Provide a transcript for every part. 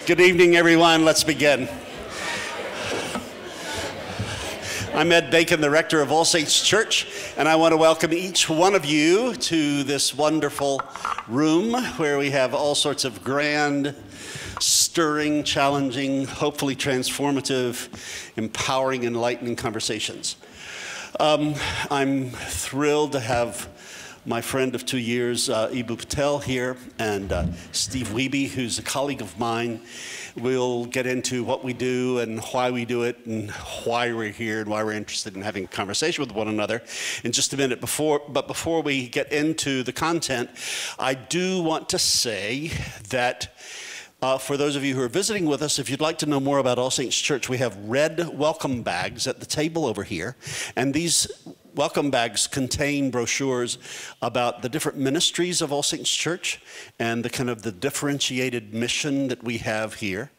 Good evening, everyone. Let's begin. I'm Ed Bacon, the rector of All Saints Church, and I want to welcome each one of you to this wonderful room where we have all sorts of grand, stirring, challenging, hopefully transformative, empowering, enlightening conversations. I'm thrilled to have my friend of 2 years, Eboo Patel, here, and Steve Wiebe, who's a colleague of mine. We'll get into what we do and why we do it and why we're here and why we're interested in having a conversation with one another in just a minute. But before we get into the content, I do want to say that for those of you who are visiting with us, if you'd like to know more about All Saints Church, we have red welcome bags at the table over here, and these welcome bags contain brochures about the different ministries of All Saints Church and the kind of the differentiated mission that we have here.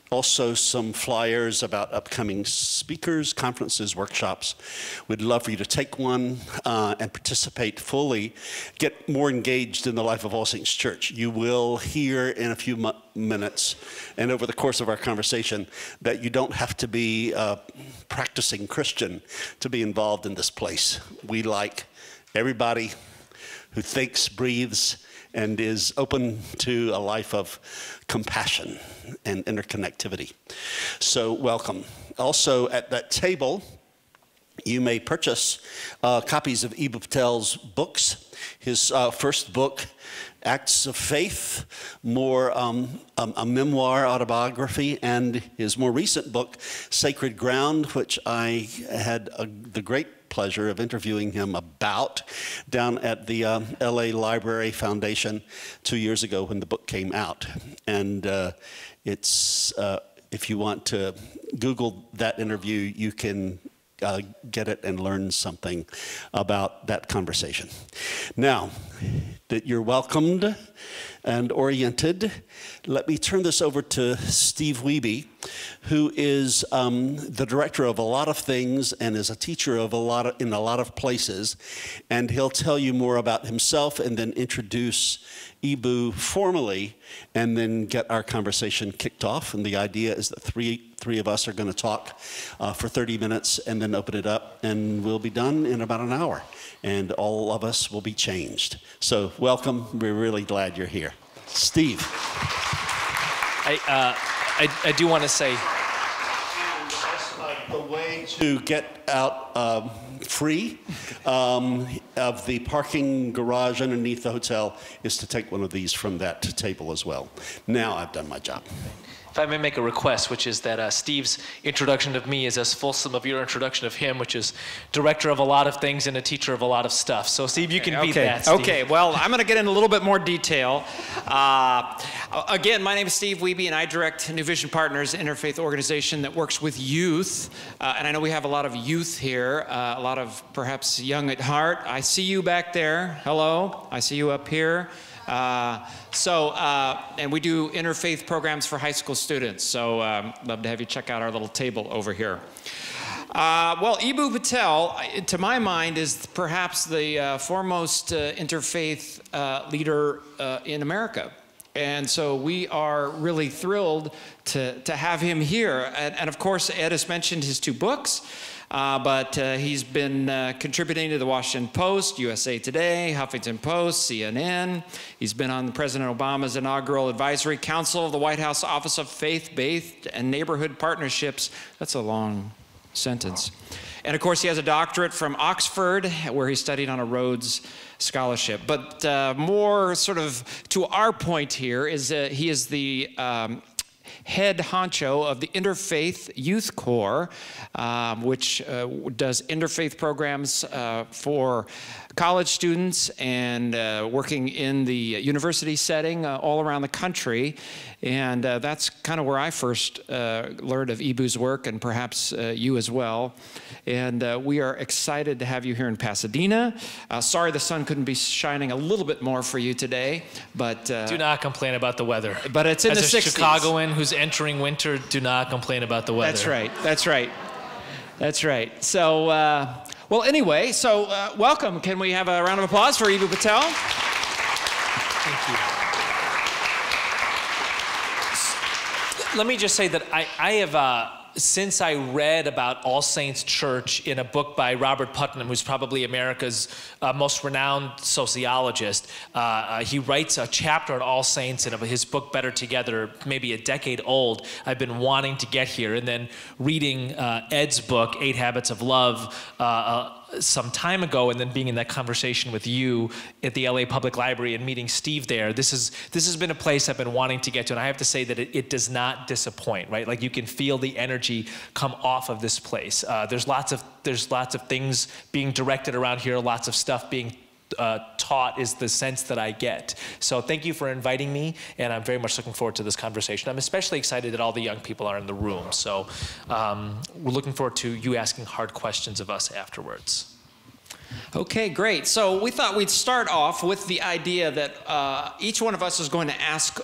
Also some flyers about upcoming speakers, conferences, workshops. We'd love for you to take one and participate fully, get more engaged in the life of All Saints Church. You will hear in a few minutes and over the course of our conversation that you don't have to be a practicing Christian to be involved in this place. We like everybody who thinks, breathes, and is open to a life of compassion and interconnectivity. So welcome. Also at that table, you may purchase copies of Eboo Patel's books. His first book, Acts of Faith, more a memoir autobiography, and his more recent book, Sacred Ground, which I had the great pleasure of interviewing him about down at the LA Library Foundation 2 years ago when the book came out. And it's, if you want to Google that interview, you can get it and learn something about that conversation. Now that you're welcomed and oriented, let me turn this over to Steve Wiebe, who is the director of a lot of things and is a teacher of in a lot of places, and he'll tell you more about himself and then introduce Eboo formally and then get our conversation kicked off. And the idea is that three of us are going to talk for 30 minutes and then open it up, and we'll be done in about an hour, and all of us will be changed. So welcome. We're really glad you're here. Steve. I do want to say, the way to get out free of the parking garage underneath the hotel is to take one of these from that table as well. Now I've done my job. if I may make a request, which is that Steve's introduction of me is as fulsome of your introduction of him, which is director of a lot of things and a teacher of a lot of stuff. So Steve, you can beat that, Steve. Okay, well, I'm going to get in a little bit more detail. Again, my name is Steve Wiebe, and I direct New Vision Partners, an interfaith organization that works with youth. And I know we have a lot of youth here, a lot of perhaps young at heart. I see you back there. Hello. I see you up here. And we do interfaith programs for high school students. So love to have you check out our little table over here. Well, Eboo Patel, to my mind, is perhaps the foremost interfaith leader in America. And so we are really thrilled to have him here. And of course, Ed has mentioned his 2 books. But he's been contributing to the Washington Post, USA Today, Huffington Post, CNN. He's been on President Obama's inaugural advisory council of the White House Office of Faith-Based and Neighborhood Partnerships. That's a long sentence. And of course, he has a doctorate from Oxford, where he studied on a Rhodes Scholarship. But more sort of to our point here is he is the head honcho of the Interfaith Youth Corps, which does interfaith programs for college students and working in the university setting all around the country. And that's kind of where I first learned of Eboo's work, and perhaps you as well. And we are excited to have you here in Pasadena. Sorry the sun couldn't be shining a little bit more for you today, but do not complain about the weather. But it's in the 60s. As a Chicagoan who's entering winter, do not complain about the weather. That's right. That's right. That's right. So, well, anyway, so welcome. Can we have a round of applause for Eboo Patel? Thank you. let me just say that I have, since I read about All Saints Church in a book by Robert Putnam, who's probably America's most renowned sociologist, he writes a chapter on All Saints in his book Better Together, maybe a decade old. I've been wanting to get here, and then reading Ed's book, 8 Habits of Love, some time ago, and then being in that conversation with you at the LA Public Library and meeting Steve there. This has been a place I've been wanting to get to, and I have to say that it does not disappoint, right? Like, you can feel the energy come off of this place. There's lots of things being directed around here, lots of stuff being taught is the sense that I get. So thank you for inviting me, and I'm very much looking forward to this conversation. I'm especially excited that all the young people are in the room. So we're looking forward to you asking hard questions of us afterwards. Okay, great. So we thought we'd start off with the idea that each one of us is going to ask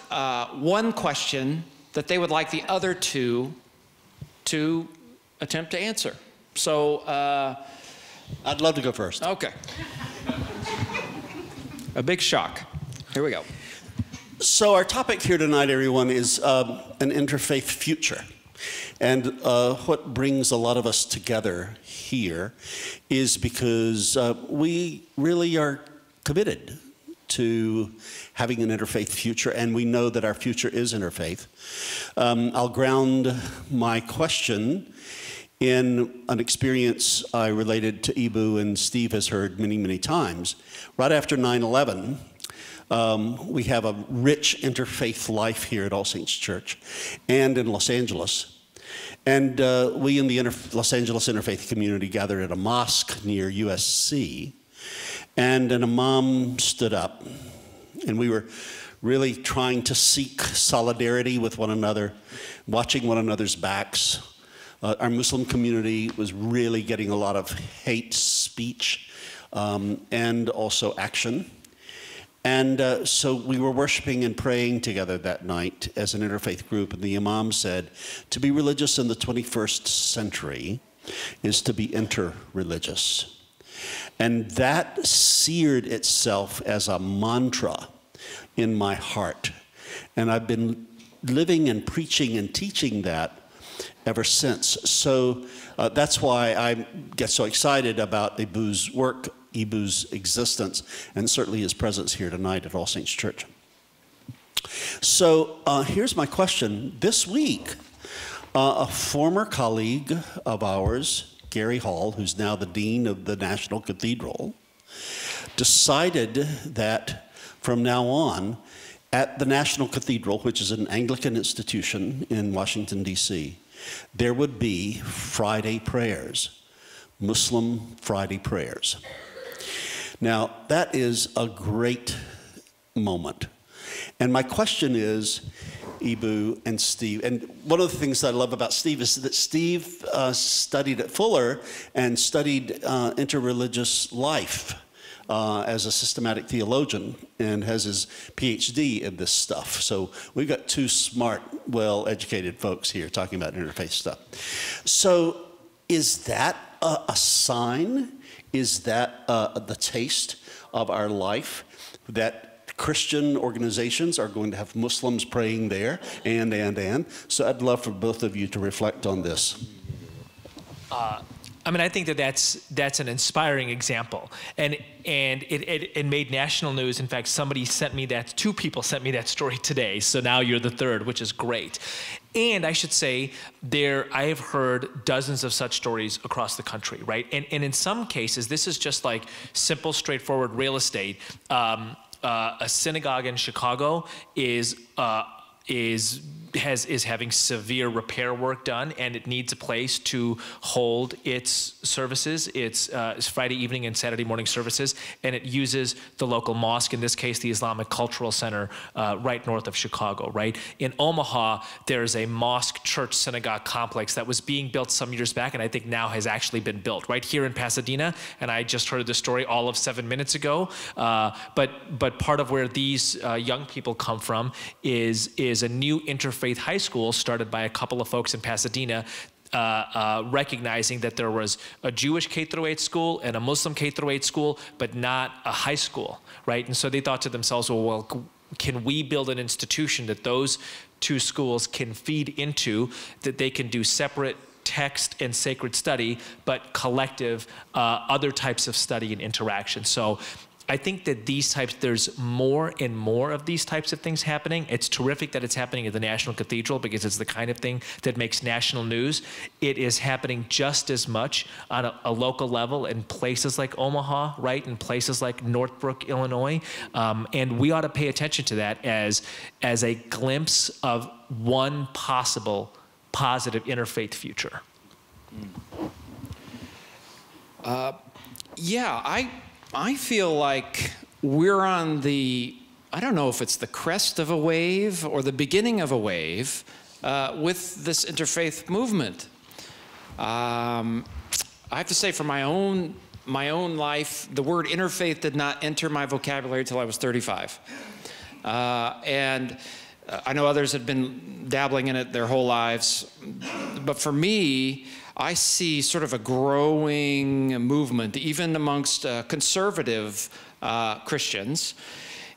one question that they would like the other two to attempt to answer. So I'd love to go first. Okay. A big shock. Here we go. So our topic here tonight, everyone, is an interfaith future. And what brings a lot of us together here is because we really are committed to having an interfaith future, and we know that our future is interfaith. I'll ground my question in an experience I related to Eboo and Steve has heard many, many times. Right after 9/11, we have a rich interfaith life here at All Saints Church and in Los Angeles. And we in the Los Angeles interfaith community gathered at a mosque near USC, and an imam stood up, and we were really trying to seek solidarity with one another, watching one another's backs. Our Muslim community was really getting a lot of hate speech and also action. And so we were worshiping and praying together that night as an interfaith group, and the imam said, to be religious in the 21st century is to be interreligious. And that seared itself as a mantra in my heart. And I've been living and preaching and teaching that ever since. So that's why I get so excited about Eboo's work, Eboo's existence, and certainly his presence here tonight at All Saints Church. So here's my question. This week, a former colleague of ours, Gary Hall, who's now the dean of the National Cathedral, decided that from now on, at the National Cathedral, which is an Anglican institution in Washington, D.C., there would be Friday prayers, Muslim Friday prayers. Now, that is a great moment. And my question is, Eboo and Steve, and one of the things that I love about Steve is that Steve studied at Fuller and studied interreligious life as a systematic theologian and has his PhD in this stuff. So we've got two smart, well-educated folks here talking about interfaith stuff. So is that a sign? Is that the taste of our life, that Christian organizations are going to have Muslims praying there, and? So I'd love for both of you to reflect on this. I mean, I think that that's an inspiring example, and it made national news. In fact, somebody sent me that. 2 people sent me that story today. So now you're the 3rd, which is great. And I should say, I have heard dozens of such stories across the country, right? And in some cases, this is just like simple, straightforward real estate. A synagogue in Chicago is having severe repair work done, and it needs a place to hold its services, its Friday evening and Saturday morning services, and it uses the local mosque, in this case the Islamic Cultural Center right north of Chicago, right? In Omaha, there's a mosque, church, synagogue complex that was being built some years back, and I think now has actually been built right here in Pasadena, and I just heard this story all of 7 minutes ago, but part of where these young people come from is a new interfaith high school started by a couple of folks in Pasadena, recognizing that there was a Jewish K-8 school and a Muslim K-8 school, but not a high school, right? And so they thought to themselves, well, can we build an institution that those two schools can feed into, that they can do separate text and sacred study, but collective other types of study and interaction. So I think that there's more and more of these types of things happening. It's terrific that it's happening at the National Cathedral, because it's the kind of thing that makes national news. It is happening just as much on a local level in places like Omaha, right? In places like Northbrook, Illinois. And we ought to pay attention to that as a glimpse of one possible positive interfaith future. Yeah, I feel like we're on the, I don't know if it's the crest of a wave or the beginning of a wave with this interfaith movement. I have to say, for my own life, the word interfaith did not enter my vocabulary until I was 35. And I know others had been dabbling in it their whole lives. But for me, I see sort of a growing movement, even amongst conservative Christians.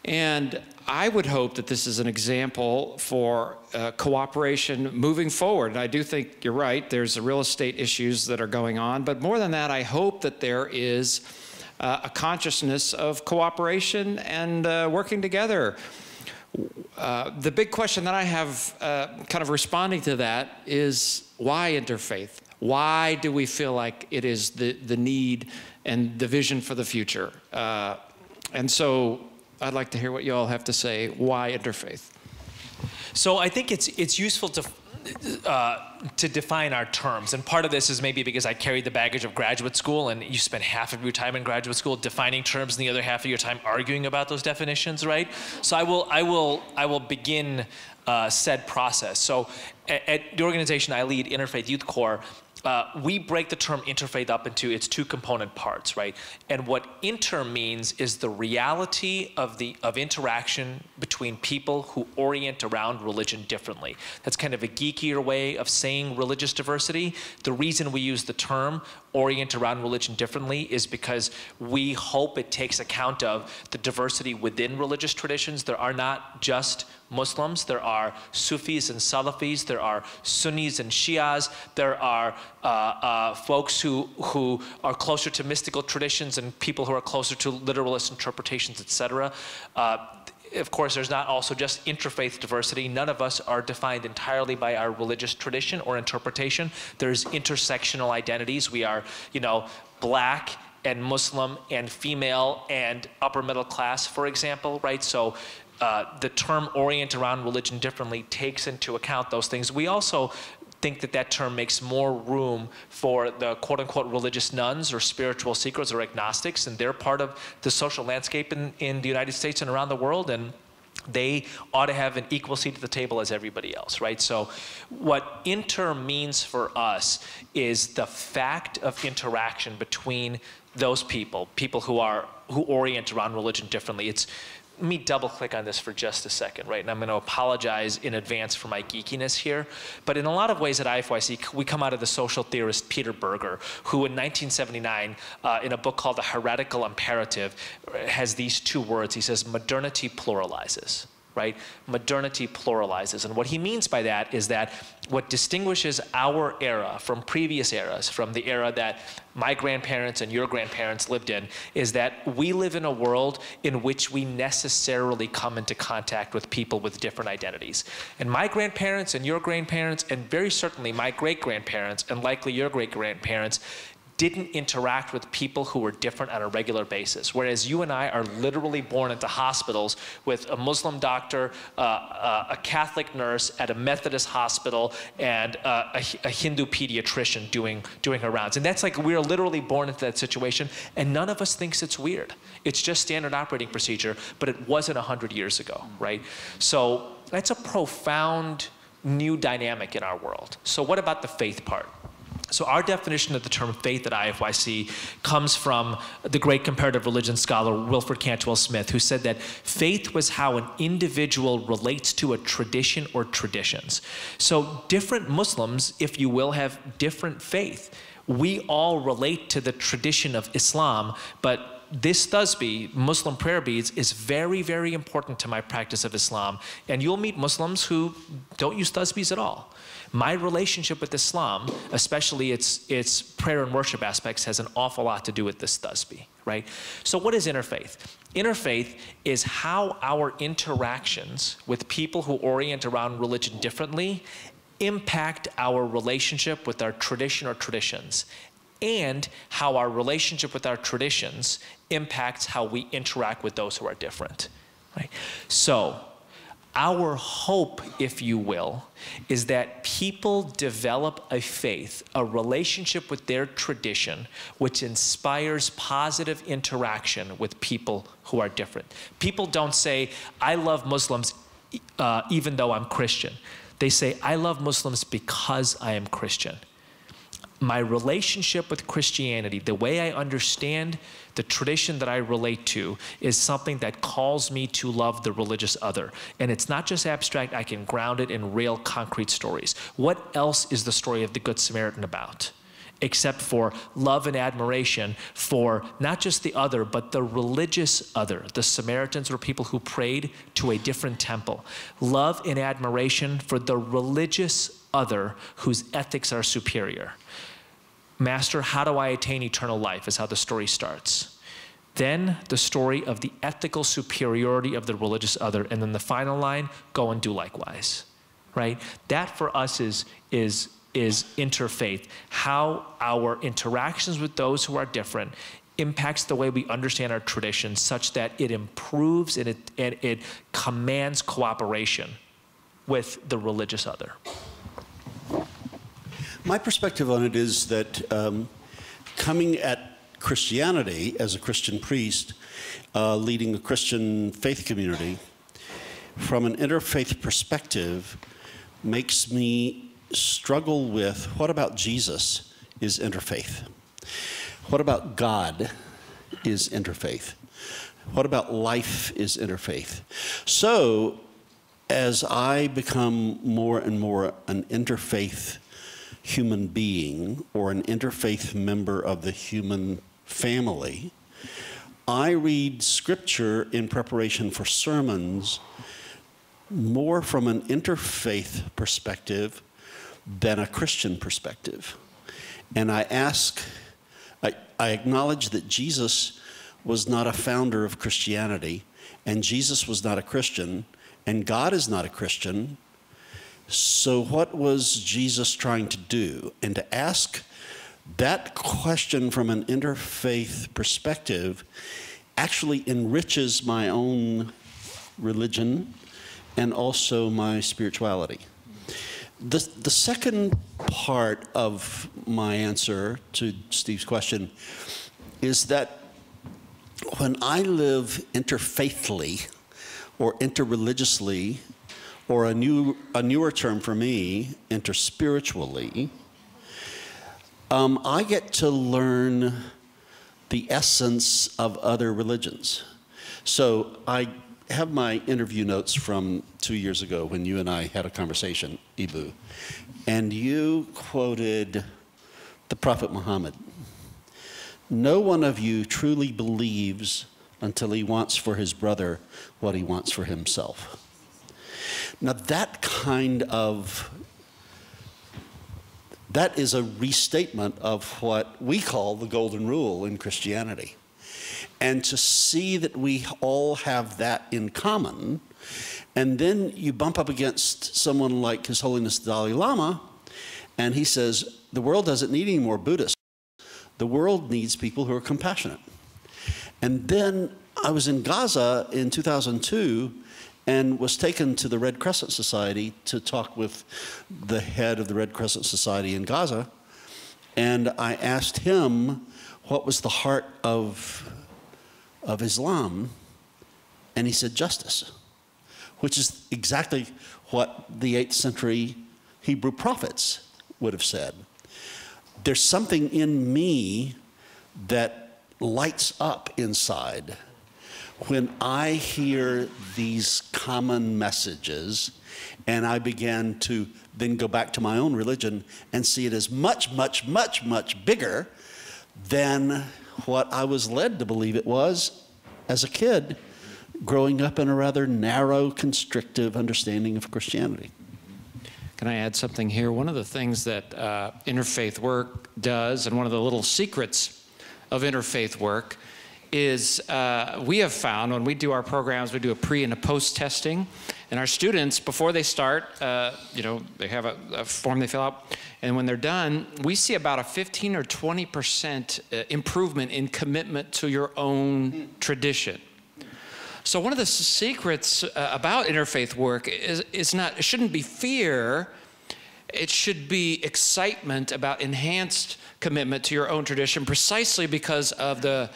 And I would hope that this is an example for cooperation moving forward. And I do think you're right, there's real estate issues that are going on. But more than that, I hope that there is a consciousness of cooperation and working together. The big question that I have kind of responding to that is, why interfaith? Why do we feel like it is the need and the vision for the future? And so I'd like to hear what you all have to say. Why interfaith? So I think it's useful to define our terms. And part of this is maybe because I carried the baggage of graduate school, and you spend half of your time in graduate school defining terms and the other half of your time arguing about those definitions, right? So I will begin said process. So at the organization I lead, Interfaith Youth Corps, we break the term interfaith up into its two component parts, right? And what inter means is the reality of interaction between people who orient around religion differently. That's kind of a geekier way of saying religious diversity. The reason we use the term orient around religion differently is because we hope it takes account of the diversity within religious traditions. There are not just Muslims, there are Sufis and Salafis, there are Sunnis and Shias, there are folks who are closer to mystical traditions and people who are closer to literalist interpretations, etc. Of course, there's not also just interfaith diversity. None of us are defined entirely by our religious tradition or interpretation. There's intersectional identities. We are, Black and Muslim and female and upper middle class, for example, right? So the term orient around religion differently takes into account those things. We also think that term makes more room for the quote-unquote religious nuns or spiritual seekers or agnostics, and they're part of the social landscape in the United States and around the world, and they ought to have an equal seat at the table as everybody else, right? So what inter means for us is the fact of interaction between those people who orient around religion differently. Let me double click on this for just a second, right? And I'm going to apologize in advance for my geekiness here. But in a lot of ways at IFYC, we come out of the social theorist Peter Berger, who in 1979, in a book called The Heretical Imperative, has these two words. He says, modernity pluralizes, right? Modernity pluralizes. And what he means by that is that what distinguishes our era from previous eras, from the era that my grandparents and your grandparents lived in, is that we live in a world in which we necessarily come into contact with people with different identities. And my grandparents and your grandparents, and very certainly my great-grandparents, and likely your great-grandparents, didn't interact with people who were different on a regular basis. Whereas you and I are literally born into hospitals with a Muslim doctor, a Catholic nurse at a Methodist hospital, and a Hindu pediatrician doing her rounds. And that's like, we're literally born into that situation, and none of us thinks it's weird. It's just standard operating procedure, but it wasn't 100 years ago, right? So that's a profound new dynamic in our world. So what about the faith part? So our definition of the term faith at IFYC comes from the great comparative religion scholar Wilfred Cantwell Smith, who said that faith was how an individual relates to a tradition or traditions. So different Muslims, if you will, have different faith. We all relate to the tradition of Islam, but this tasbih, Muslim prayer beads, is very, very important to my practice of Islam. And you'll meet Muslims who don't use tasbihs at all. My relationship with Islam, especially its prayer and worship aspects, has an awful lot to do with this tasbih, right? So what is interfaith? Interfaith is how our interactions with people who orient around religion differently impact our relationship with our tradition or traditions, and how our relationship with our traditions impacts how we interact with those who are different, right? So our hope, if you will, is that people develop a faith, a relationship with their tradition, which inspires positive interaction with people who are different. People don't say, I love Muslims even though I'm Christian. They say, I love Muslims because I am Christian. My relationship with Christianity, the way I understand the tradition that I relate to, is something that calls me to love the religious other. And it's not just abstract, I can ground it in real concrete stories. What else is the story of the Good Samaritan about? Except for love and admiration for not just the other, but the religious other. The Samaritans were people who prayed to a different temple. Love and admiration for the religious other whose ethics are superior. Master, how do I attain eternal life is how the story starts. Then the story of the ethical superiority of the religious other, and then the final line, go and do likewise, right? That for us is interfaith, how our interactions with those who are different impacts the way we understand our tradition, such that it improves and it commands cooperation with the religious other. My perspective on it is that coming at Christianity as a Christian priest, leading a Christian faith community, from an interfaith perspective, makes me struggle with, what about Jesus is interfaith? What about God is interfaith? What about life is interfaith? So as I become more and more an interfaith human being, or an interfaith member of the human family, I read scripture in preparation for sermons more from an interfaith perspective than a Christian perspective. And I acknowledge that Jesus was not a founder of Christianity, and Jesus was not a Christian, and God is not a Christian. So what was Jesus trying to do? And to ask that question from an interfaith perspective actually enriches my own religion and also my spirituality. The second part of my answer to Steve's question is that when I live interfaithly or interreligiously, or a newer term for me, interspiritually, I get to learn the essence of other religions. So I have my interview notes from 2 years ago when you and I had a conversation, Eboo, and you quoted the Prophet Muhammad. No one of you truly believes until he wants for his brother what he wants for himself. Now that is a restatement of what we call the golden rule in Christianity. And to see that we all have that in common, and then you bump up against someone like His Holiness the Dalai Lama, and he says, the world doesn't need any more Buddhists. The world needs people who are compassionate. And then I was in Gaza in 2002, and was taken to the Red Crescent Society to talk with the head of the Red Crescent Society in Gaza. And I asked him what was the heart of Islam, and he said justice, which is exactly what the 8th century Hebrew prophets would have said. There's something in me that lights up inside when I hear these common messages, and I began to then go back to my own religion and see it as much, much, much, much bigger than what I was led to believe it was as a kid, growing up in a rather narrow, constrictive understanding of Christianity. Can I add something here? One of the things that interfaith work does, and one of the little secrets of interfaith work, is we have found when we do our programs, we do a pre and a post testing, and our students, before they start, they have a form they fill out, and when they're done, we see about a 15 or 20% improvement in commitment to your own tradition. So one of the secrets about interfaith work it shouldn't be fear, it should be excitement about enhanced commitment to your own tradition, precisely because of the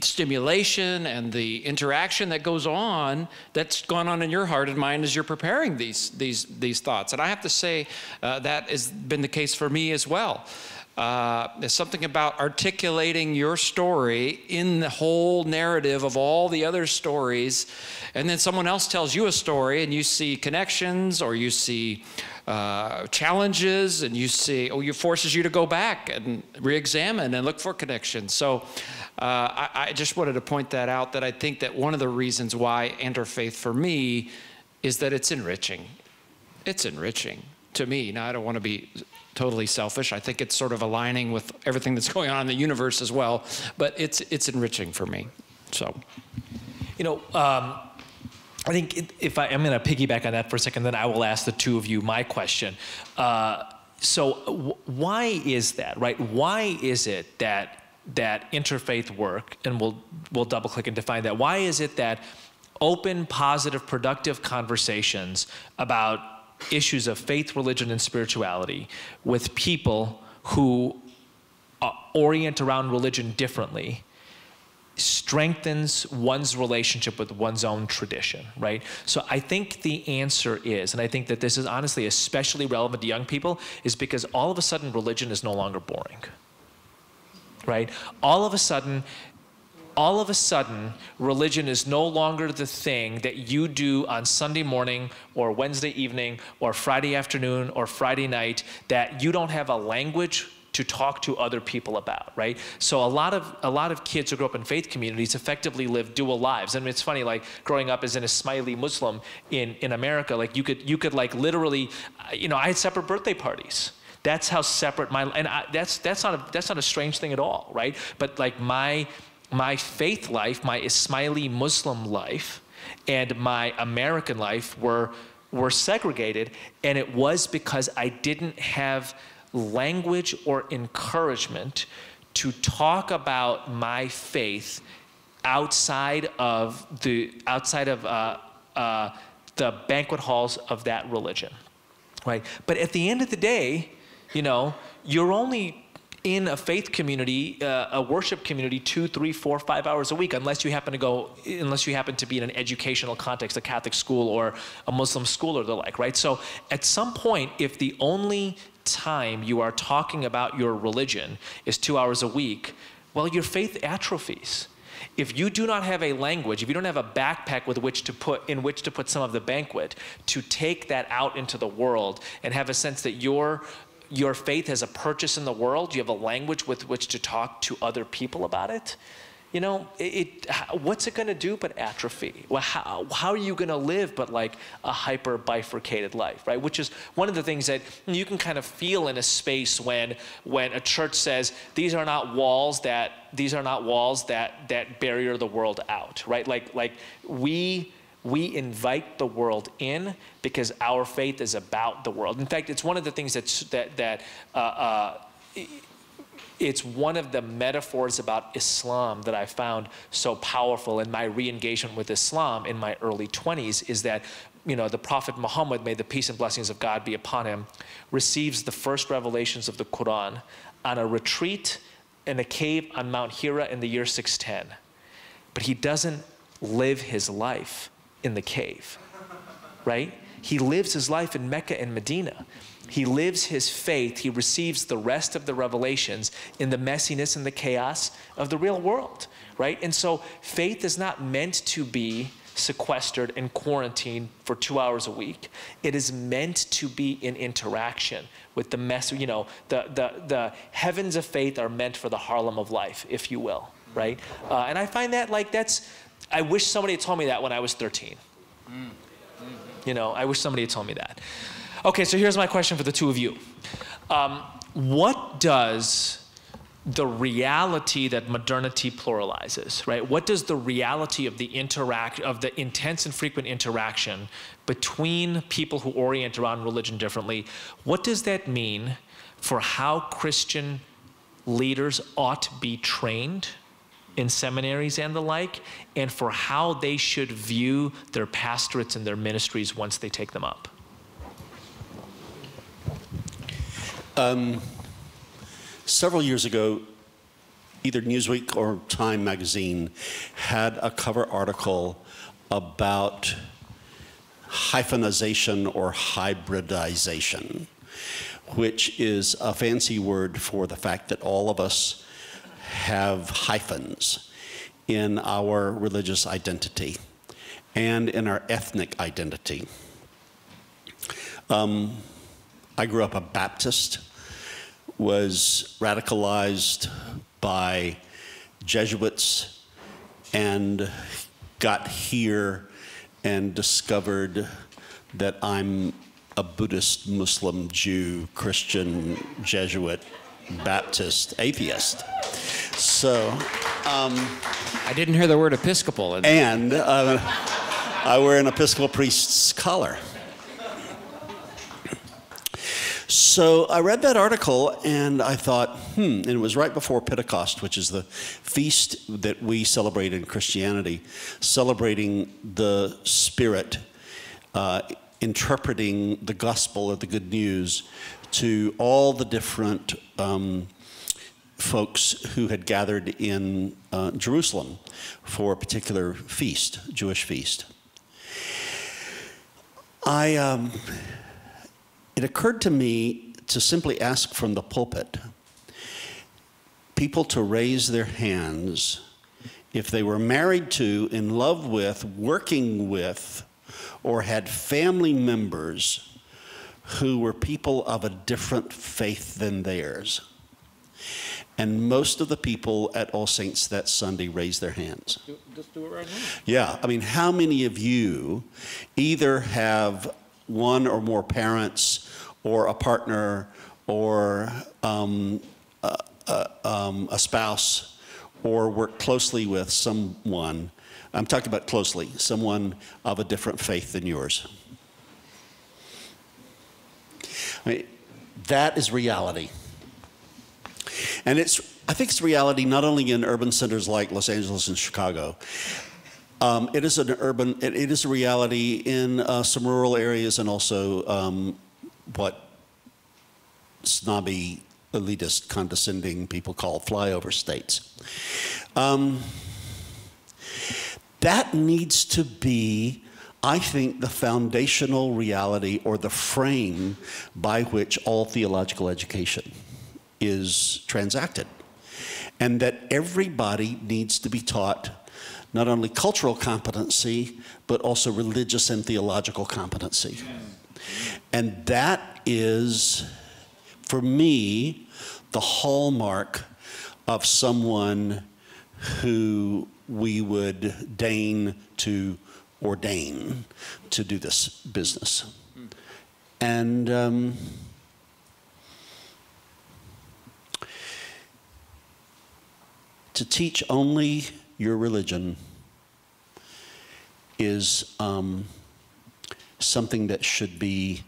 stimulation and the interaction that goes on, that's gone on in your heart and mind as you're preparing these thoughts. And I have to say that has been the case for me as well. There's something about articulating your story in the whole narrative of all the other stories, and then someone else tells you a story and you see connections, or you see challenges, and you see, it forces you to go back and re-examine and look for connections. So I just wanted to point that out, that I think that one of the reasons why interfaith for me is that it's enriching. It's enriching to me. Now, I don't want to be totally selfish. I think it's sort of aligning with everything that's going on in the universe as well, but it's enriching for me. So, I think I'm going to piggyback on that for a second, then I will ask the two of you my question. So why is that, right? Why is it that interfaith work, and we'll double click and define that, why is it that open, positive, productive conversations about issues of faith, religion, and spirituality with people who orient around religion differently strengthens one's relationship with one's own tradition, right? So I think the answer is, and I think that this is honestly especially relevant to young people, is because all of a sudden religion is no longer boring, right? All of a sudden, religion is no longer the thing that you do on Sunday morning or Wednesday evening or Friday afternoon or Friday night that you don't have a language to talk to other people about, right? So a lot of kids who grow up in faith communities effectively live dual lives. I mean, it's funny, like growing up as an Ismaili Muslim in America, like you could like literally, I had separate birthday parties. That's how separate that's not a strange thing at all, right? But like my faith life, my Ismaili Muslim life, and my American life were segregated, and it was because I didn't have language or encouragement to talk about my faith outside of the banquet halls of that religion, right? But at the end of the day, you're only in a faith community, a worship community, 2, 3, 4, 5 hours a week, unless you happen to be in an educational context, a Catholic school or a Muslim school or the like, right? So at some point, if the only time you are talking about your religion is 2 hours a week, well, your faith atrophies. If you do not have a language, if you don't have a backpack in which to put some of the banquet, to take that out into the world and have a sense that your faith has a purchase in the world, you have a language with which to talk to other people about it, what's it going to do but atrophy? Well, how are you going to live but like a hyper bifurcated life, right? Which is one of the things that you can kind of feel in a space when a church says these are not walls that barrier the world out, right? Like we invite the world in because our faith is about the world. In fact, it's one of the things it's one of the metaphors about Islam that I found so powerful in my re-engagement with Islam in my early 20s, is that, the Prophet Muhammad, may the peace and blessings of God be upon him, receives the first revelations of the Quran on a retreat in a cave on Mount Hira in the year 610. But he doesn't live his life in the cave, right? He lives his life in Mecca and Medina. He lives his faith, he receives the rest of the revelations in the messiness and the chaos of the real world, right? And so faith is not meant to be sequestered and quarantined for 2 hours a week. It is meant to be in interaction with the mess, you know, the heavens of faith are meant for the Harlem of life, if you will, right? And I find that, like, I wish somebody had told me that when I was 13. You know, I wish somebody had told me that. Okay, so here's my question for the two of you. What does the reality that modernity pluralizes, right? What does the reality of the intense and frequent interaction between people who orient around religion differently, what does that mean for how Christian leaders ought to be trained in seminaries and the like, and for how they should view their pastorates and their ministries once they take them up? Several years ago, either Newsweek or Time magazine had a cover article about hyphenization or hybridization, which is a fancy word for the fact that all of us have hyphens in our religious identity and in our ethnic identity. I grew up a Baptist, was radicalized by Jesuits, and got here and discovered that I'm a Buddhist, Muslim, Jew, Christian, Jesuit, Baptist, atheist. So, I didn't hear the word Episcopal. And I wear an Episcopal priest's collar. So I read that article and I thought, and it was right before Pentecost, which is the feast that we celebrate in Christianity, celebrating the Spirit, interpreting the gospel of the good news to all the different folks who had gathered in Jerusalem for a particular feast, Jewish feast. It occurred to me to simply ask from the pulpit people to raise their hands if they were married to, in love with, working with, or had family members who were people of a different faith than theirs. And most of the people at All Saints that Sunday raised their hands. Just do it right now. Yeah, I mean, how many of you either have one or more parents or a partner or a spouse or work closely with someone, I'm talking about closely, someone of a different faith than yours? I mean, that is reality. And I think it's reality not only in urban centers like Los Angeles and Chicago. It is a reality in some rural areas and also what snobby, elitist, condescending people call flyover states. That needs to be, I think, the foundational reality or the frame by which all theological education is transacted. And that everybody needs to be taught not only cultural competency, but also religious and theological competency. And that is, for me, the hallmark of someone who we would deign to ordain to do this business. And to teach only your religion is something that should be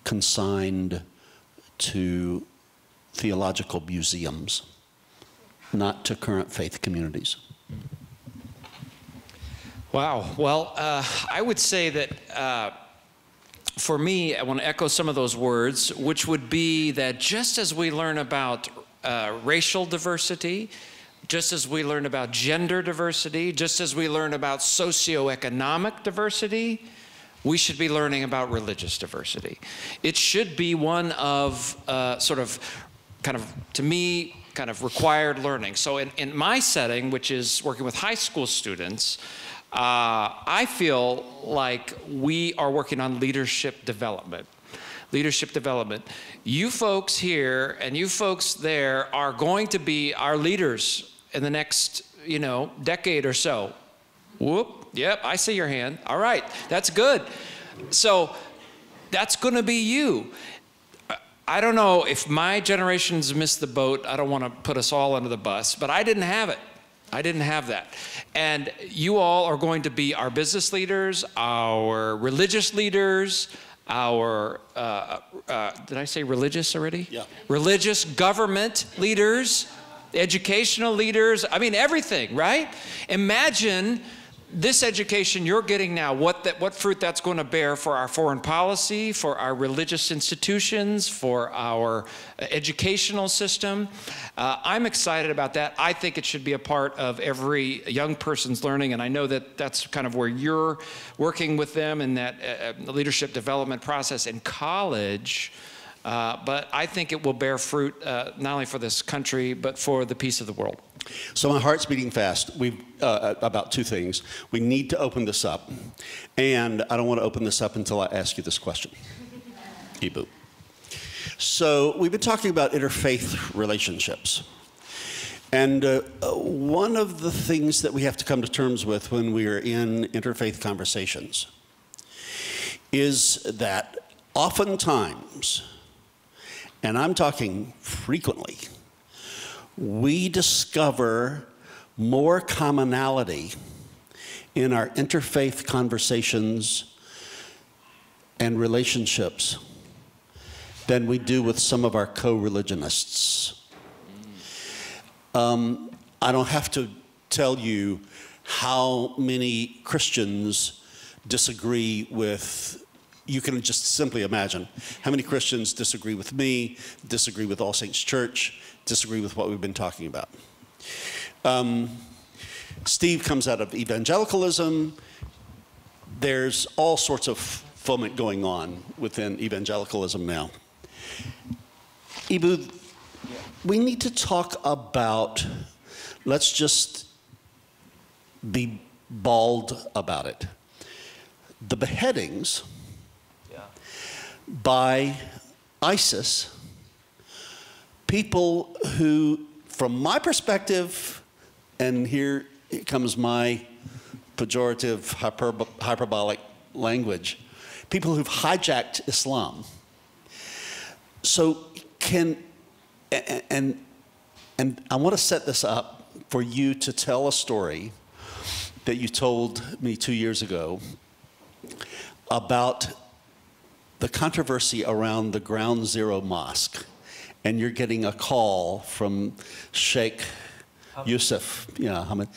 consigned to theological museums, not to current faith communities. Wow. Well, I would say that for me, I want to echo some of those words, which would be that just as we learn about racial diversity, just as we learn about gender diversity, just as we learn about socioeconomic diversity, we should be learning about religious diversity. It should be one of to me, kind of required learning. So in my setting, which is working with high school students, I feel like we are working on leadership development. Leadership development. You folks here and you folks there are going to be our leaders in the next, decade or so. Whoop, yep, I see your hand. All right, that's good. So that's going to be you. I don't know if my generation's missed the boat. I don't want to put us all under the bus, but I didn't have it. I didn't have that. And you all are going to be our business leaders, our religious leaders, our, did I say religious already? Yeah. Religious government leaders, educational leaders, I mean, everything, right? Imagine this education you're getting now, what fruit that's going to bear for our foreign policy, for our religious institutions, for our educational system. I'm excited about that. I think it should be a part of every young person's learning, and I know that that's kind of where you're working with them in that leadership development process in college. But I think it will bear fruit not only for this country, but for the peace of the world. So my heart's beating fast. About two things. We need to open this up. And I don't want to open this up until I ask you this question. Eboo. So we've been talking about interfaith relationships. And one of the things that we have to come to terms with when we are in interfaith conversations is that oftentimes, and I'm talking frequently, we discover more commonality in our interfaith conversations and relationships than we do with some of our co-religionists. I don't have to tell you how many Christians disagree with, you can just simply imagine how many Christians disagree with me, disagree with All Saints Church, disagree with what we've been talking about. Steve comes out of evangelicalism. There's all sorts of foment going on within evangelicalism now. Eboo, we need to talk about, let's just be bald about it. The beheadings by ISIS, people who, from my perspective, and here comes my pejorative, hyperbolic language, people who've hijacked Islam. So and I want to set this up for you to tell a story that you told me 2 years ago about the controversy around the Ground Zero Mosque. And you're getting a call from Sheikh Yusuf, Hamid,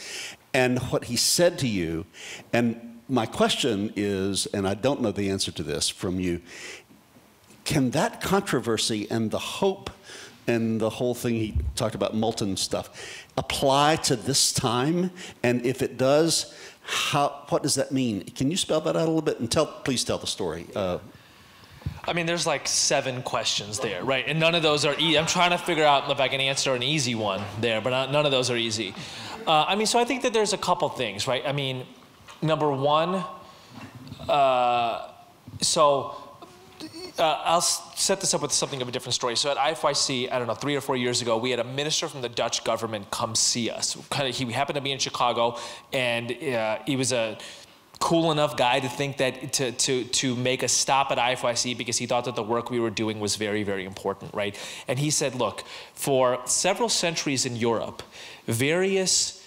and what he said to you. And my question is, and I don't know the answer to this from you, can that controversy and the hope and the whole thing he talked about, molten stuff, apply to this time? And if it does, what does that mean? Can you spell that out a little bit? And please tell the story. I mean, there's like 7 questions there, right? And none of those are easy. I'm trying to figure out if I can answer an easy one there, but none of those are easy. So I think that there's a couple things, right? I mean, number one, I'll set this up with something of a different story. So at IFYC, I don't know, 3 or 4 years ago, we had a minister from the Dutch government come see us. He happened to be in Chicago, and he was a cool enough guy to think that to make a stop at IFYC because he thought that the work we were doing was very, very important, right? And he said, look, for several centuries in Europe, various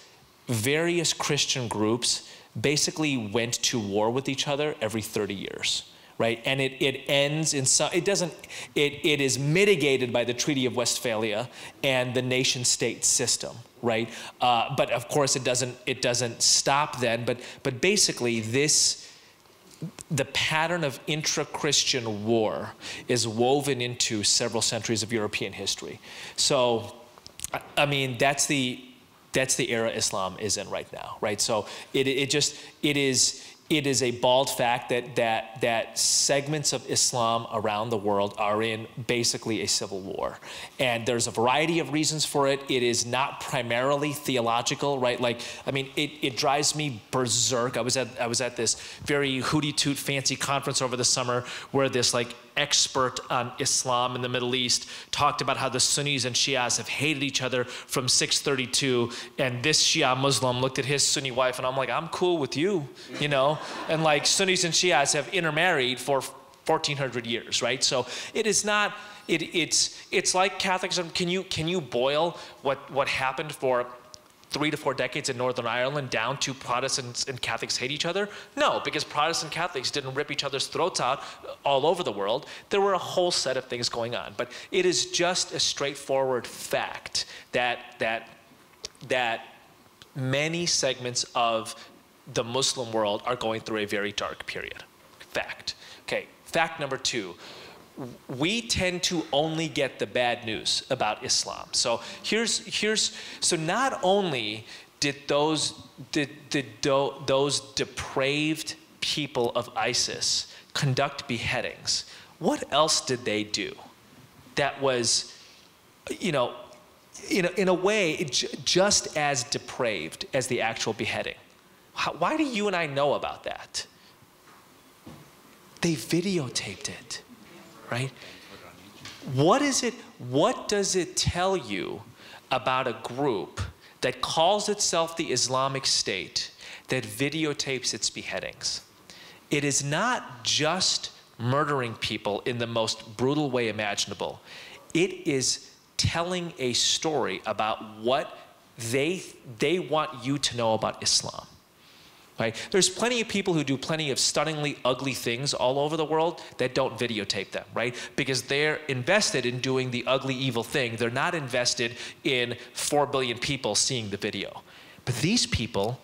Christian groups basically went to war with each other every 30 years. Right, and it ends in some. It doesn't. It is mitigated by the Treaty of Westphalia and the nation-state system, right? But of course, it doesn't stop then. But basically, the pattern of intra-Christian war is woven into several centuries of European history. So, I mean, that's the era Islam is in right now, right? So it is. it is a bald fact that segments of Islam around the world are in basically a civil war. And there's a variety of reasons for it. It is not primarily theological, right? Like, I mean, it drives me berserk. I was at this very hooty-toot fancy conference over the summer where this like expert on Islam in the Middle East talked about how the Sunnis and Shias have hated each other from 632, and this Shia Muslim looked at his Sunni wife and I'm like, I'm cool with you, you know? And like Sunnis and Shias have intermarried for 1400 years, right? So it is not, it's like Catholicism. Can you boil what happened for 3 to 4 decades in Northern Ireland down to Protestants and Catholics hate each other? No, because Protestant Catholics didn't rip each other's throats out all over the world. There were a whole set of things going on. But it is just a straightforward fact that many segments of the Muslim world are going through a very dark period. Fact. Okay, fact number 2. We tend to only get the bad news about Islam. So so not only did those depraved people of ISIS conduct beheadings, what else did they do that was, you know, in a way just as depraved as the actual beheading? Why do you and I know about that? They videotaped it. Right? What does it tell you about a group that calls itself the Islamic State that videotapes its beheadings? It is not just murdering people in the most brutal way imaginable. It is telling a story about what they want you to know about Islam. Right? There's plenty of people who do plenty of stunningly ugly things all over the world that don't videotape them, right? Because they're invested in doing the ugly, evil thing. They're not invested in 4 billion people seeing the video. But these people,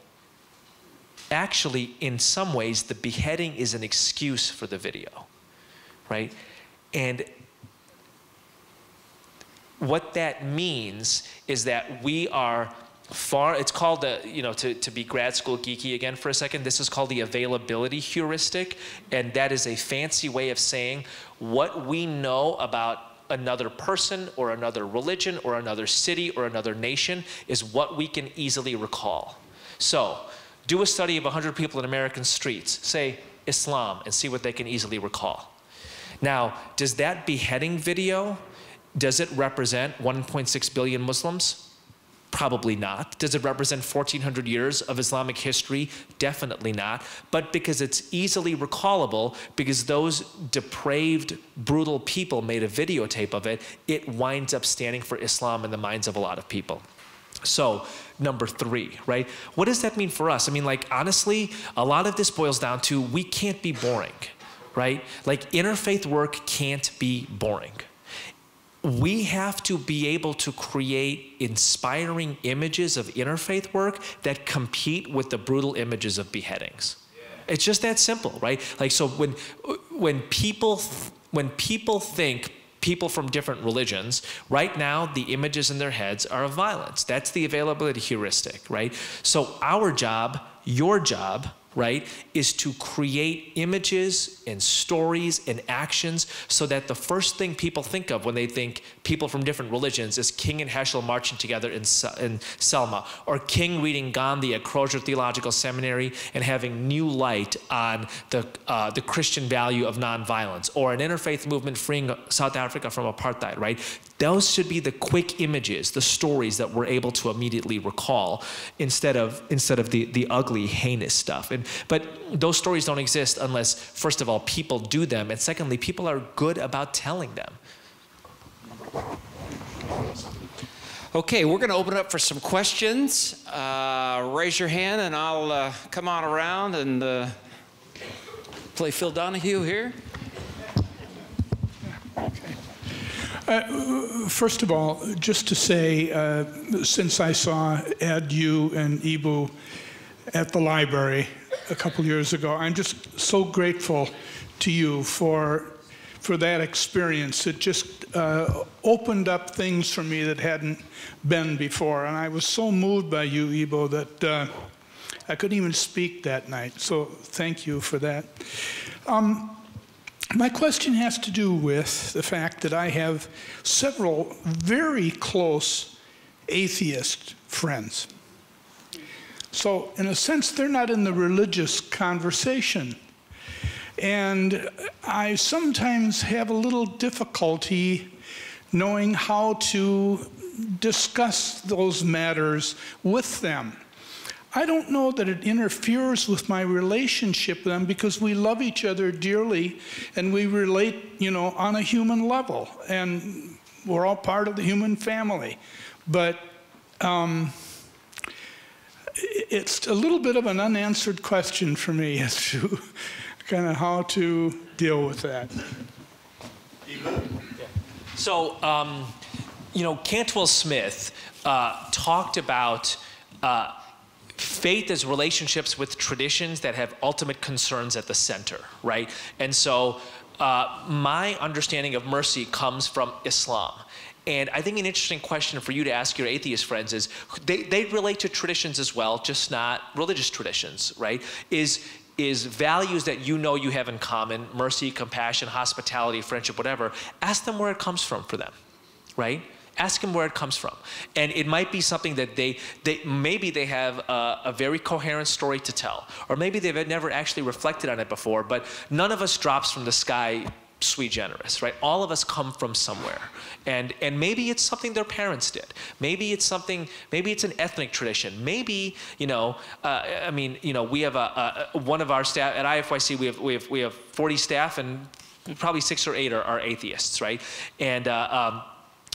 actually, in some ways, the beheading is an excuse for the video, right? And what that means is that we are it's called to be grad school geeky again for a second, this is called the availability heuristic, and that is a fancy way of saying what we know about another person or another religion or another city or another nation is what we can easily recall. So do a study of 100 people in American streets, say Islam, and see what they can easily recall. Now, does that beheading video, does it represent 1.6 billion Muslims? Probably not. Does it represent 1400 years of Islamic history? Definitely not. But because it's easily recallable, because those depraved, brutal people made a videotape of it, it winds up standing for Islam in the minds of a lot of people. So, number 3, right? What does that mean for us? I mean, like, honestly, a lot of this boils down to we can't be boring, right? Like, interfaith work can't be boring. We have to be able to create inspiring images of interfaith work that compete with the brutal images of beheadings. Yeah. It's just that simple, right? Like, so when people think people from different religions, right now the images in their heads are of violence. That's the availability heuristic, right? So our job, your job, right, is to create images and stories and actions so that the first thing people think of when they think people from different religions is King and Heschel marching together in Selma, or King reading Gandhi at Crozier Theological Seminary and having new light on the Christian value of nonviolence, or an interfaith movement freeing South Africa from apartheid, right? Those should be the quick images, the stories that we're able to immediately recall instead of the ugly, heinous stuff. But those stories don't exist unless, first of all, people do them, and secondly, people are good about telling them. Okay, we're going to open it up for some questions. Raise your hand, and I'll come on around and play Phil Donahue here. First of all, just to say, since I saw Ed, you, and Eboo at the library a couple years ago, I'm just so grateful to you for that experience. It just opened up things for me that hadn't been before. And I was so moved by you, Eboo, that I couldn't even speak that night, so thank you for that. My question has to do with the fact that I have several very close atheist friends. So in a sense, they're not in the religious conversation. And I sometimes have a little difficulty knowing how to discuss those matters with them. I don't know that it interferes with my relationship with them because we love each other dearly and we relate, you know, on a human level. And we're all part of the human family. But it's a little bit of an unanswered question for me as to kind of how to deal with that. So, you know, Cantwell Smith talked about faith as relationships with traditions that have ultimate concerns at the center, right? And so my understanding of mercy comes from Islam. And I think an interesting question for you to ask your atheist friends is, they relate to traditions as well, just not religious traditions, right? Is values that you know you have in common, mercy, compassion, hospitality, friendship, whatever, ask them where it comes from for them, right? Ask them where it comes from. And it might be something that maybe they have a very coherent story to tell, or maybe they've never actually reflected on it before, but none of us drops from the sky sui generis, right? All of us come from somewhere. And maybe it's something their parents did. Maybe it's something, maybe it's an ethnic tradition. Maybe, you know, I mean, you know, we have one of our staff at IFYC, we have 40 staff and probably 6 or 8 are atheists, right? And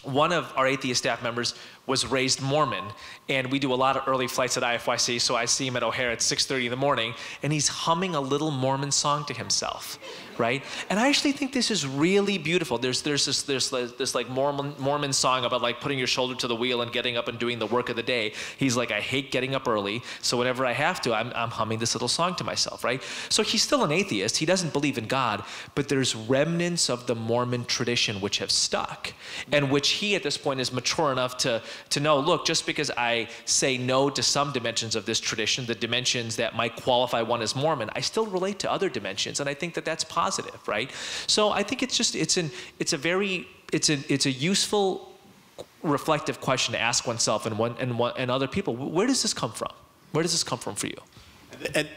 one of our atheist staff members was raised Mormon, and we do a lot of early flights at IFYC, so I see him at O'Hare at 6:30 in the morning, and he's humming a little Mormon song to himself, right? And I actually think this is really beautiful. There's this like Mormon song about like putting your shoulder to the wheel and getting up and doing the work of the day. He's like, I hate getting up early, so whenever I have to, I'm humming this little song to myself, right? So he's still an atheist. He doesn't believe in God, but there's remnants of the Mormon tradition which have stuck, and which he at this point is mature enough to know, look, just because I say no to some dimensions of this tradition, the dimensions that might qualify one as Mormon, I still relate to other dimensions, and I think that that's positive, right? So I think it's just, it's a useful, reflective question to ask oneself and other people. Where does this come from? Where does this come from for you? And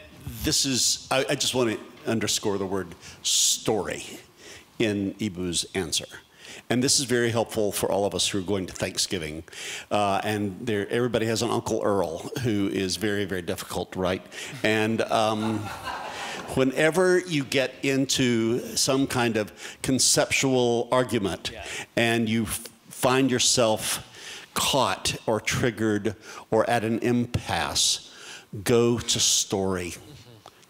this is, I just want to underscore the word story in Eboo's answer. And this is very helpful for all of us who are going to Thanksgiving. And everybody has an Uncle Earl who is very, very difficult, right? And whenever you get into some kind of conceptual argument and you find yourself caught or triggered or at an impasse, go to story.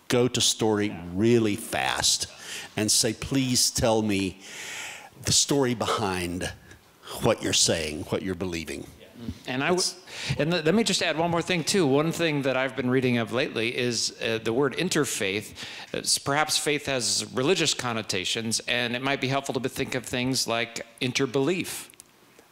Go to story really fast and say, please tell me the story behind what you're saying, what you're believing. And let me just add one more thing too. One thing that I've been reading of lately is the word interfaith. Perhaps faith has religious connotations, and it might be helpful to think of things like interbelief.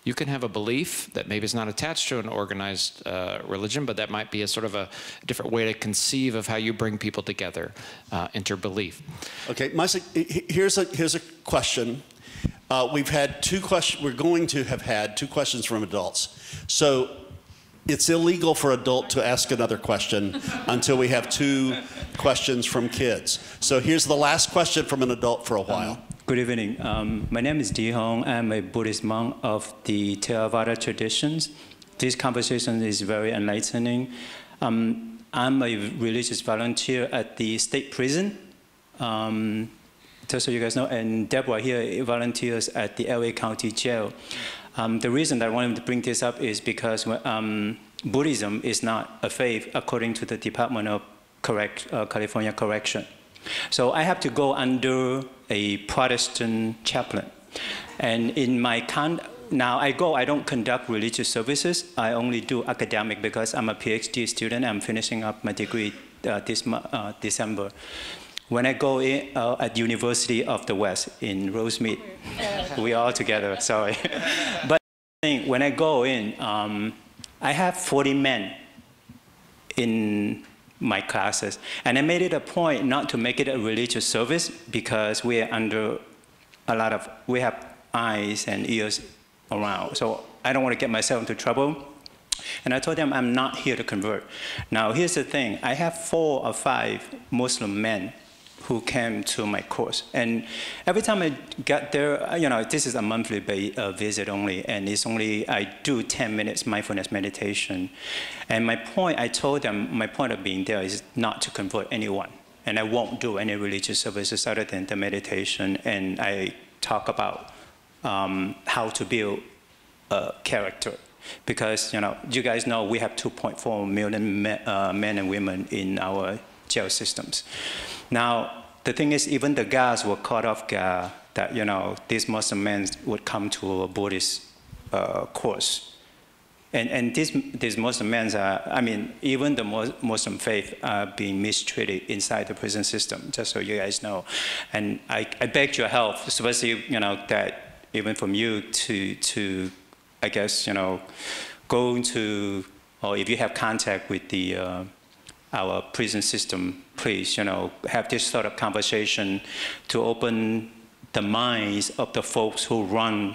You can have a belief that maybe is not attached to an organized religion, but that might be a sort of a different way to conceive of how you bring people together, interbelief. Okay, here's a question. We've had 2 questions. We're going to have had 2 questions from adults. So it's illegal for adult to ask another question until we have 2 questions from kids. So here's the last question from an adult for a while. Good evening. My name is Di Hong. I'm a Buddhist monk of the Theravada traditions. This conversation is very enlightening. I'm a religious volunteer at the state prison. Just so you guys know, and Deborah here volunteers at the LA County Jail. The reason that I wanted to bring this up is because Buddhism is not a faith according to the Department of California Correction. So I have to go under a Protestant chaplain. And in my now I don't conduct religious services. I only do academic because I'm a PhD student. I'm finishing up my degree this December. When I go in at University of the West in Rosemead, we are all together, sorry. But when I go in, I have 40 men in my classes. And I made it a point not to make it a religious service because we are under we have eyes and ears around. So I don't want to get myself into trouble. And I told them I'm not here to convert. Now here's the thing, I have 4 or 5 Muslim men who came to my course. And every time I got there, you know, this is a monthly visit only, and it's only, I do 10 minutes mindfulness meditation. And my point, I told them, my point of being there is not to convert anyone. And I won't do any religious services other than the meditation. And I talk about how to build character. Because, you know, you guys know we have 2.4 million men and women in our jail systems. Now, the thing is, even the guards were caught off guard that, you know, these Muslim men would come to a Buddhist course. And these Muslim men are, I mean, even the Muslim faith are being mistreated inside the prison system, just so you guys know. And I beg your help, especially, you know, that even from you to I guess, you know, go into, or if you have contact with the our prison system, please, you know, have this sort of conversation to open the minds of the folks who run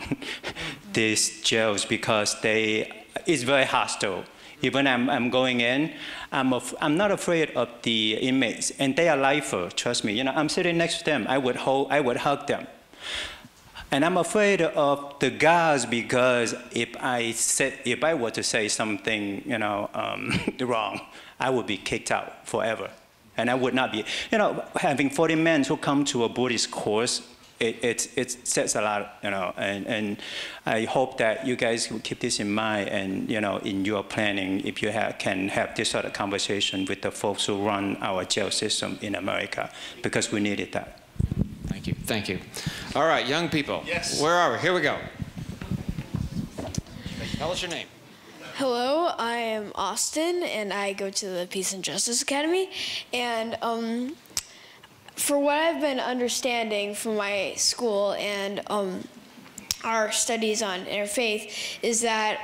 these jails, because it's very hostile. Even I'm going in, I'm not afraid of the inmates, and they are lifer, trust me. You know, I'm sitting next to them, I would hug them. And I'm afraid of the guards because if I were to say something, you know, wrong, I would be kicked out forever. And I would not be, you know, having 40 men who come to a Buddhist course, it says a lot, you know, and I hope that you guys will keep this in mind and, you know, in your planning, if you can have this sort of conversation with the folks who run our jail system in America, because we needed that. Thank you. Thank you. All right, young people. Yes. Where are we? Here we go. Tell us your name. Hello, I am Austin, and I go to the Peace and Justice Academy. And for what I've been understanding from my school and our studies on interfaith is that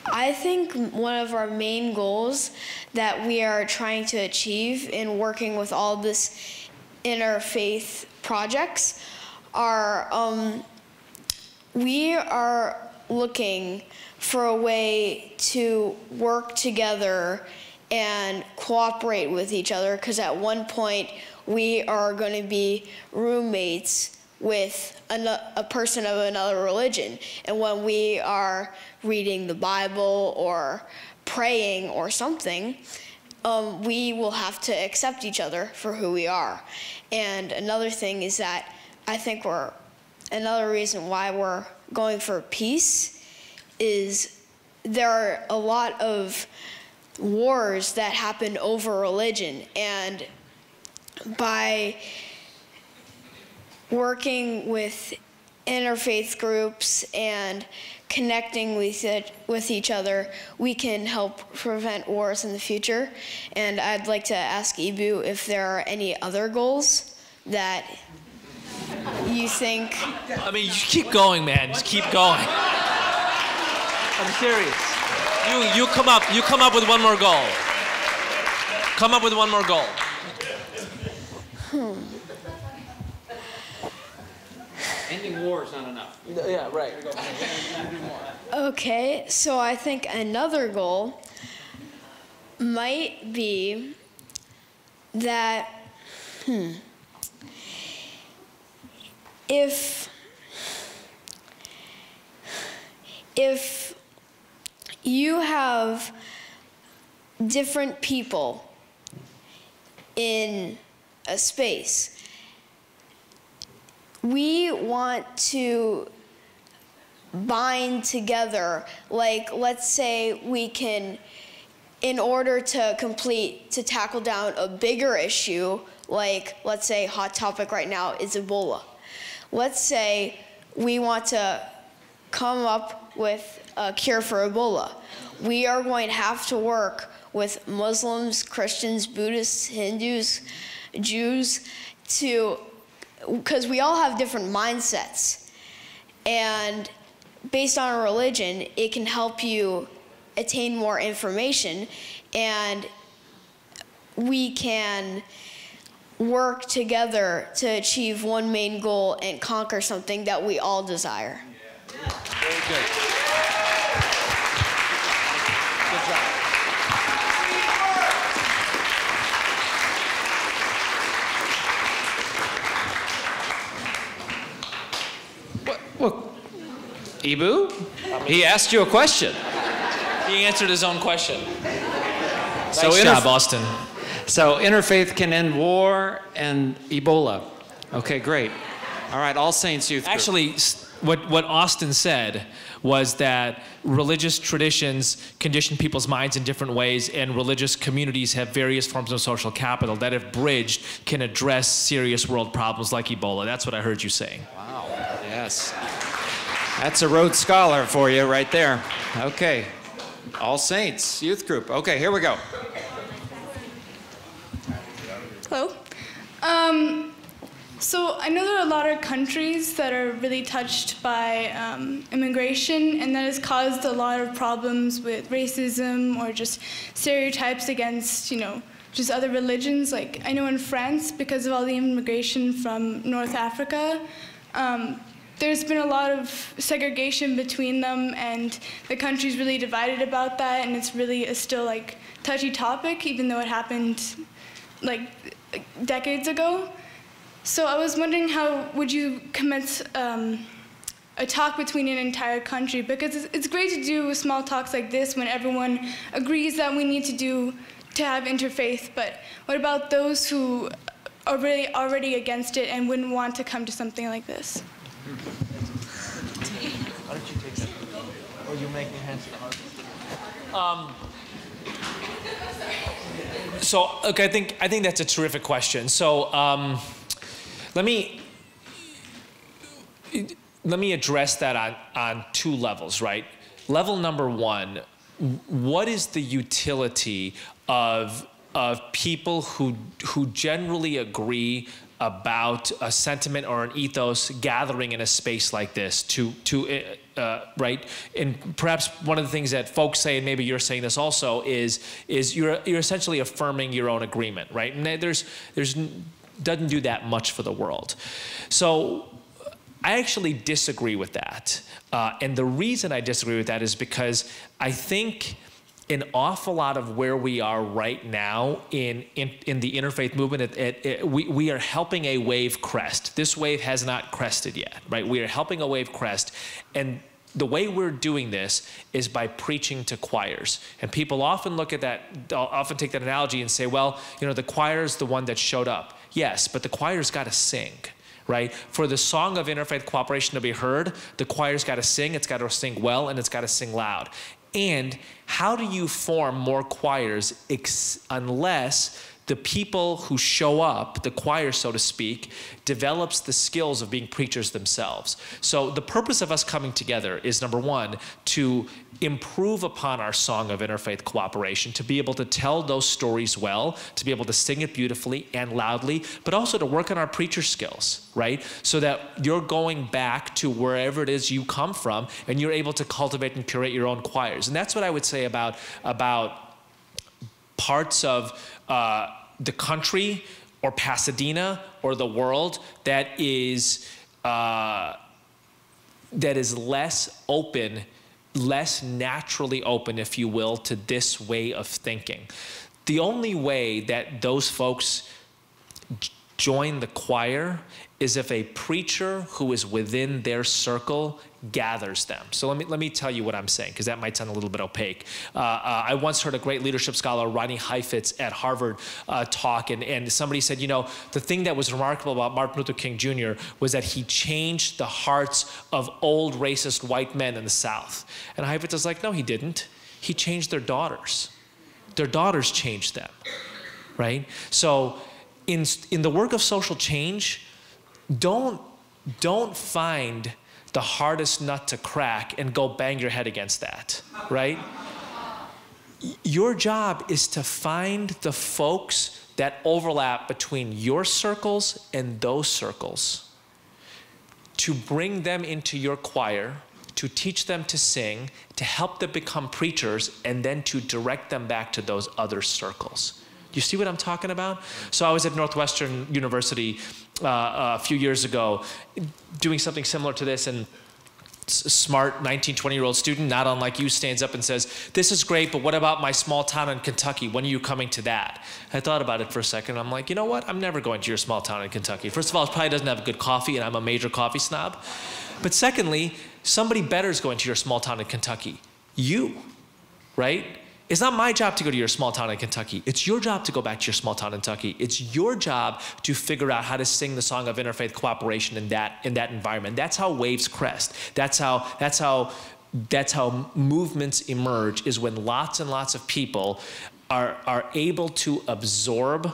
I think one of our main goals that we are trying to achieve in working with all this interfaith projects are we are looking for a way to work together and cooperate with each other, because at one point we are going to be roommates with a person of another religion, and when we are reading the Bible or praying or something, we will have to accept each other for who we are. And another thing is that I think another reason why we're going for peace is there are a lot of wars that happen over religion, and by working with interfaith groups and connecting with each other, we can help prevent wars in the future. And I'd like to ask Eboo if there are any other goals that you think. I mean, you keep going, man. Just keep going. I'm serious. You come up with one more goal. Come up with one more goal. Ending war is not enough. Yeah, right. Okay, so I think another goal might be that if you have different people in a space, we want to bind together. Like, let's say we can, in order to tackle down a bigger issue, like, let's say hot topic right now is Ebola. Let's say we want to come up with a cure for Ebola. We are going to have to work with Muslims, Christians, Buddhists, Hindus, Jews, because we all have different mindsets. And based on a religion, it can help you attain more information. And we can work together to achieve one main goal and conquer something that we all desire. Very good. Good job. What? Eboo? He asked you a question. He answered his own question. So Nice job, Austin. So interfaith can end war and Ebola. Okay, great. All right, All Saints Youth Group. Actually, what Austin said was that religious traditions condition people's minds in different ways, and religious communities have various forms of social capital that, if bridged, can address serious world problems like Ebola. That's what I heard you saying. Wow, yes. That's a Rhodes Scholar for you right there. Okay, All Saints Youth Group. Okay, here we go. Hello. So I know there are a lot of countries that are really touched by immigration, and that has caused a lot of problems with racism or just stereotypes against, you know, just other religions. Like I know in France, because of all the immigration from North Africa, there's been a lot of segregation between them, and the country's really divided about that, and it's really a still like touchy topic, even though it happened like decades ago. So I was wondering, how would you commence a talk between an entire country? Because it's great to do small talks like this when everyone agrees that we need to have interfaith, but what about those who are really already against it and wouldn't want to come to something like this? Why don't you take that? Or you make your hands to the heart. So, okay, I think that's a terrific question. So, let me address that on two levels, right? Level number one, what is the utility of people who generally agree about a sentiment or an ethos gathering in a space like this right? And perhaps one of the things that folks say, and maybe you're saying this also, is you're essentially affirming your own agreement, right? And there's doesn't do that much for the world. So I actually disagree with that. And the reason I disagree with that is because I think an awful lot of where we are right now in the interfaith movement, we are helping a wave crest. This wave has not crested yet, right? We are helping a wave crest. And the way we're doing this is by preaching to choirs. And people often look at that, often take that analogy and say, well, you know, the choir's the one that showed up. Yes, but the choir's got to sing, right? For the song of interfaith cooperation to be heard, the choir's got to sing, it's got to sing well, and it's got to sing loud. And how do you form more choirs unless the people who show up, the choir, so to speak, develops the skills of being preachers themselves? So the purpose of us coming together is, number one, to improve upon our song of interfaith cooperation, to be able to tell those stories well, to be able to sing it beautifully and loudly, but also to work on our preacher skills, right? So that you're going back to wherever it is you come from, and you're able to cultivate and curate your own choirs. And that's what I would say about parts of the country or Pasadena or the world that is less open, less naturally open, if you will, to this way of thinking. The only way that those folks join the choir is if a preacher who is within their circle gathers them. So let me tell you what I'm saying, because that might sound a little bit opaque. I once heard a great leadership scholar, Ronnie Heifetz, at Harvard talk, and somebody said, you know, the thing that was remarkable about Martin Luther King Jr. was that he changed the hearts of old racist white men in the South. And Heifetz was like, no, he didn't. He changed their daughters. Their daughters changed them, right? So in the work of social change, don't find the hardest nut to crack and go bang your head against that, right? Your job is to find the folks that overlap between your circles and those circles, to bring them into your choir, to teach them to sing, to help them become preachers, and then to direct them back to those other circles. You see what I'm talking about? So I was at Northwestern University a few years ago doing something similar to this, and smart 19, 20-year-old student, not unlike you, stands up and says, this is great, but what about my small town in Kentucky? When are you coming to that? I thought about it for a second. I'm like, you know what? I'm never going to your small town in Kentucky. First of all, it probably doesn't have good coffee, and I'm a major coffee snob. But secondly, somebody better is going to your small town in Kentucky. You, right? It's not my job to go to your small town in Kentucky. It's your job to go back to your small town in Kentucky. It's your job to figure out how to sing the song of interfaith cooperation in that environment. That's how waves crest. That's how movements emerge, is when lots and lots of people are able to absorb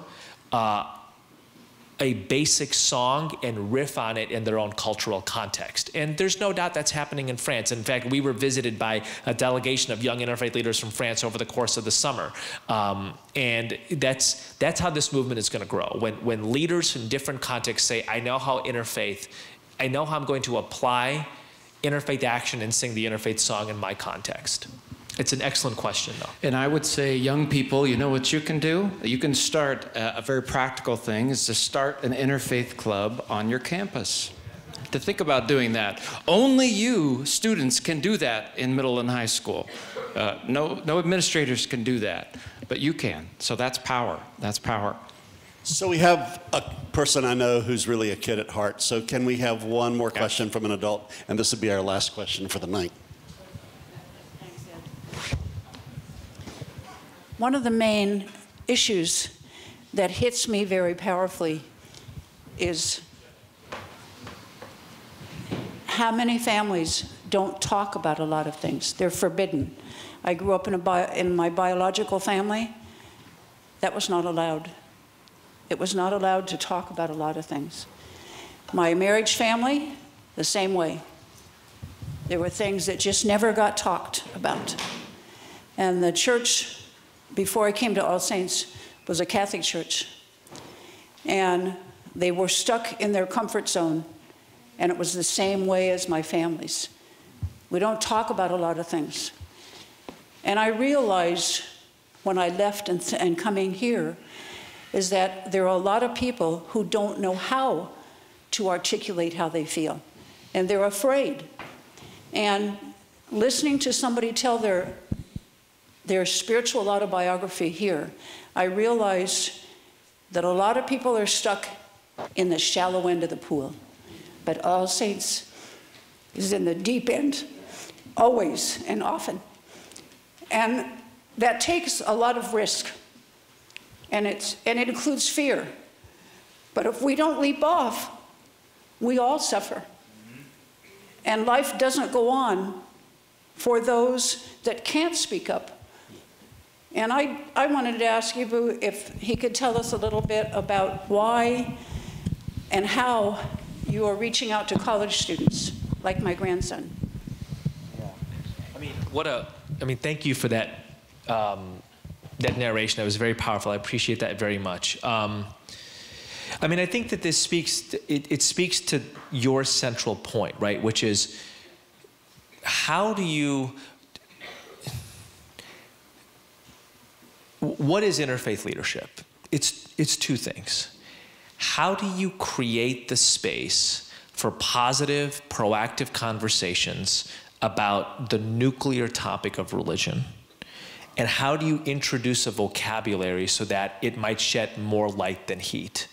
a basic song and riff on it in their own cultural context. And there's no doubt that's happening in France. In fact, we were visited by a delegation of young interfaith leaders from France over the course of the summer. And that's how this movement is going to grow. When leaders in different contexts say, I know how I'm going to apply interfaith action and sing the interfaith song in my context. It's an excellent question, though. And I would say, young people, you know what you can do? You can start a very practical thing, is to start an interfaith club on your campus. To think about doing that. Only you, students, can do that in middle and high school. No administrators can do that, but you can. So that's power. That's power. So we have a person I know who's really a kid at heart. So can we have one more question from an adult? And this would be our last question for the night. One of the main issues that hits me very powerfully is how many families don't talk about a lot of things. They're forbidden. I grew up in my biological family. That was not allowed. It was not allowed to talk about a lot of things. My marriage family, the same way. There were things that just never got talked about. And the church, before I came to All Saints, was a Catholic church. And they were stuck in their comfort zone. And it was the same way as my family's. We don't talk about a lot of things. And I realized when I left and coming here is that there are a lot of people who don't know how to articulate how they feel. And they're afraid. And listening to somebody tell their spiritual autobiography here, I realized that a lot of people are stuck in the shallow end of the pool. But All Saints is in the deep end, always and often. And that takes a lot of risk. And it includes fear. But if we don't leap off, we all suffer. And life doesn't go on for those that can't speak up. And I wanted to ask Eboo if he could tell us a little bit about why and how you are reaching out to college students, like my grandson. Yeah. Thank you for that, that narration. That was very powerful. I appreciate that very much. I think that this speaks, it speaks to your central point, right? Which is, how do you, what is interfaith leadership? It's two things. How do you create the space for positive, proactive conversations about the nuclear topic of religion? And how do you introduce a vocabulary so that it might shed more light than heat,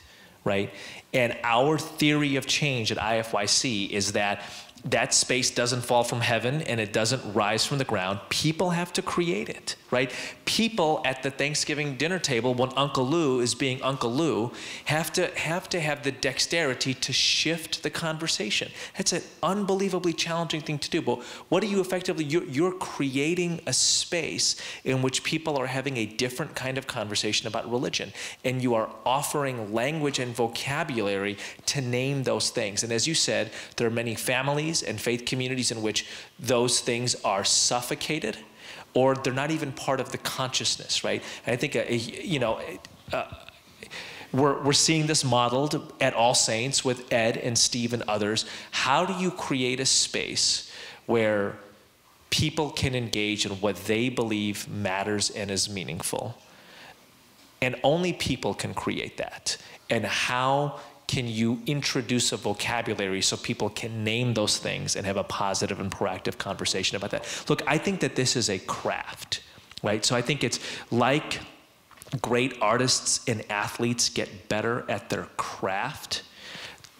right? And our theory of change at IFYC is that that space doesn't fall from heaven and it doesn't rise from the ground. People have to create it, right? People at the Thanksgiving dinner table, when Uncle Lou is being Uncle Lou, have to have the dexterity to shift the conversation. That's an unbelievably challenging thing to do. But what are you effectively, you're creating a space in which people are having a different kind of conversation about religion. And you are offering language and vocabulary to name those things. And as you said, there are many families and faith communities in which those things are suffocated, or they're not even part of the consciousness, right? And I think, we're seeing this modeled at All Saints with Ed and Steve and others. How do you create a space where people can engage in what they believe matters and is meaningful? And only people can create that. And how can you introduce a vocabulary so people can name those things and have a positive and proactive conversation about that? Look, I think that this is a craft, right? So I think it's like great artists and athletes get better at their craft.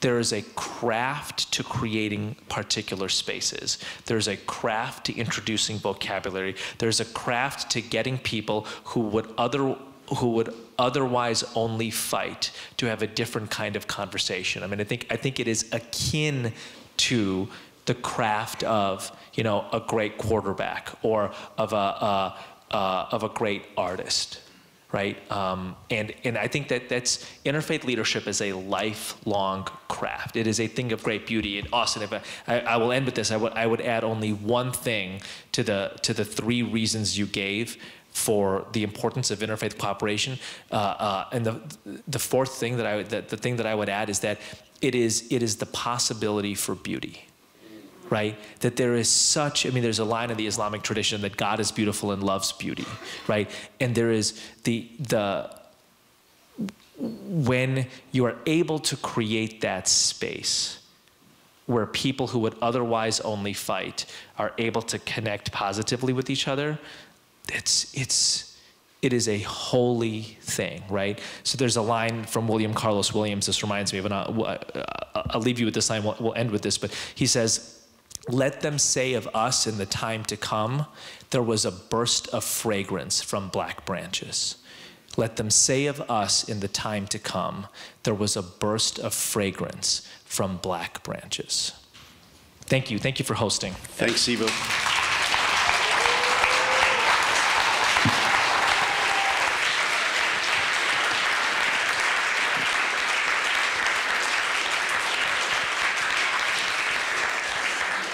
There is a craft to creating particular spaces. There's a craft to introducing vocabulary. There's a craft to getting people who would otherwise only fight to have a different kind of conversation. I mean, I think it is akin to the craft of, you know, a great quarterback or of a great artist, right? And I think that's interfaith leadership is a lifelong craft. It is a thing of great beauty. And Austin, if I will end with this, I would add only one thing to the three reasons you gave for the importance of interfaith cooperation, and the fourth thing the thing that I would add is that it is the possibility for beauty, right? That there is such, I mean, there's a line in the Islamic tradition that God is beautiful and loves beauty, right? And there is when you are able to create that space where people who would otherwise only fight are able to connect positively with each other, it is a holy thing, right? So there's a line from William Carlos Williams. This reminds me of, I'll leave you with this line. We'll end with this, but he says, "Let them say of us in the time to come, there was a burst of fragrance from black branches." Let them say of us in the time to come, there was a burst of fragrance from black branches. Thank you. Thank you for hosting. Thanks, Eboo.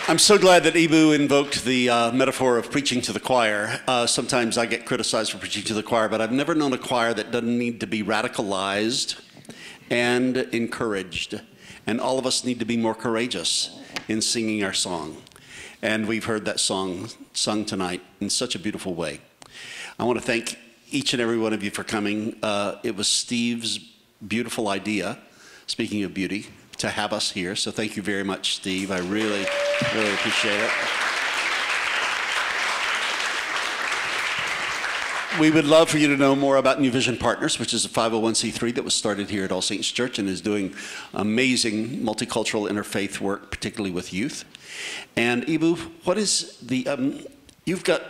I'm so glad that Eboo invoked the metaphor of preaching to the choir. Sometimes I get criticized for preaching to the choir, but I've never known a choir that doesn't need to be radicalized and encouraged. And all of us need to be more courageous in singing our song. And we've heard that song sung tonight in such a beautiful way. I want to thank each and every one of you for coming. It was Steve's beautiful idea, speaking of beauty, to have us here. So thank you very much, Steve. I really, really appreciate it. We would love for you to know more about New Vision Partners, which is a 501c3 that was started here at All Saints Church and is doing amazing multicultural interfaith work, particularly with youth. And Eboo, what is the, you've got,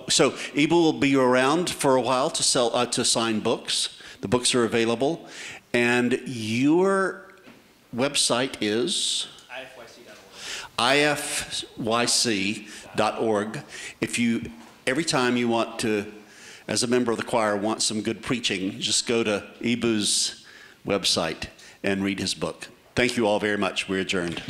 so Eboo will be around for a while to sell, to sign books. The books are available. And your website is ifyc.org. If you, every time you want to, as a member of the choir, want some good preaching, just go to Eboo's website and read his book. Thank you all very much. We're adjourned.